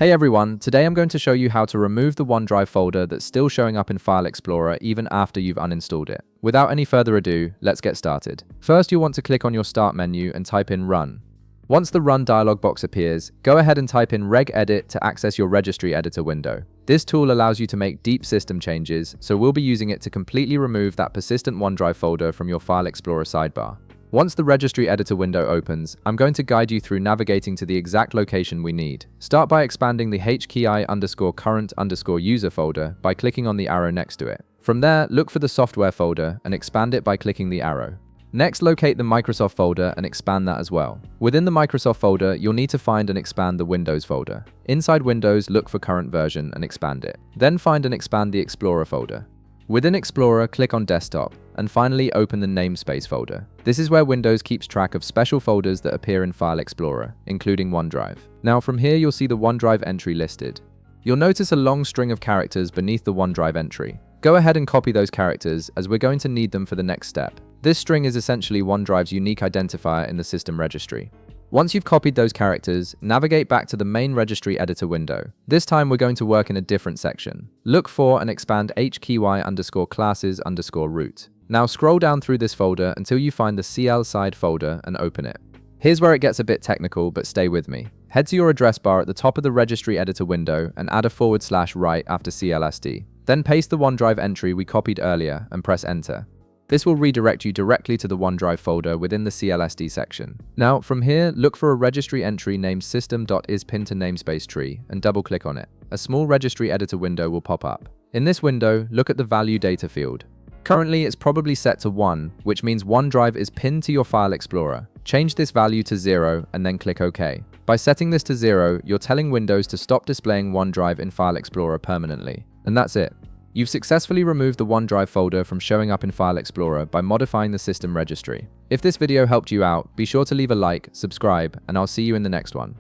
Hey everyone, today I'm going to show you how to remove the OneDrive folder that's still showing up in File Explorer even after you've uninstalled it. Without any further ado, let's get started. First, you'll want to click on your Start menu and type in Run. Once the Run dialog box appears, go ahead and type in regedit to access your registry editor window. This tool allows you to make deep system changes, so we'll be using it to completely remove that persistent OneDrive folder from your File Explorer sidebar. Once the registry editor window opens, I'm going to guide you through navigating to the exact location we need. Start by expanding the HKI_current_user folder by clicking on the arrow next to it. From there, look for the software folder and expand it by clicking the arrow. Next, locate the Microsoft folder and expand that as well. Within the Microsoft folder, you'll need to find and expand the Windows folder. Inside Windows, look for current version and expand it. Then find and expand the Explorer folder. Within Explorer, click on Desktop, and finally open the Namespace folder. This is where Windows keeps track of special folders that appear in File Explorer, including OneDrive. Now from here, you'll see the OneDrive entry listed. You'll notice a long string of characters beneath the OneDrive entry. Go ahead and copy those characters, as we're going to need them for the next step. This string is essentially OneDrive's unique identifier in the system registry. Once you've copied those characters, navigate back to the main registry editor window. This time we're going to work in a different section. Look for and expand HKY_classes_root. Now scroll down through this folder until you find the CL side folder and open it. Here's where it gets a bit technical, but stay with me. Head to your address bar at the top of the registry editor window and add a /right after CLSD. Then paste the OneDrive entry we copied earlier and press enter. This will redirect you directly to the OneDrive folder within the CLSD section. Now, from here, look for a registry entry named system.is_pinned_to_namespace_tree and double-click on it. A small registry editor window will pop up. In this window, look at the value data field. Currently, it's probably set to 1, which means OneDrive is pinned to your File Explorer. Change this value to 0 and then click OK. By setting this to 0, you're telling Windows to stop displaying OneDrive in File Explorer permanently. And that's it. You've successfully removed the OneDrive folder from showing up in File Explorer by modifying the system registry. If this video helped you out, be sure to leave a like, subscribe, and I'll see you in the next one.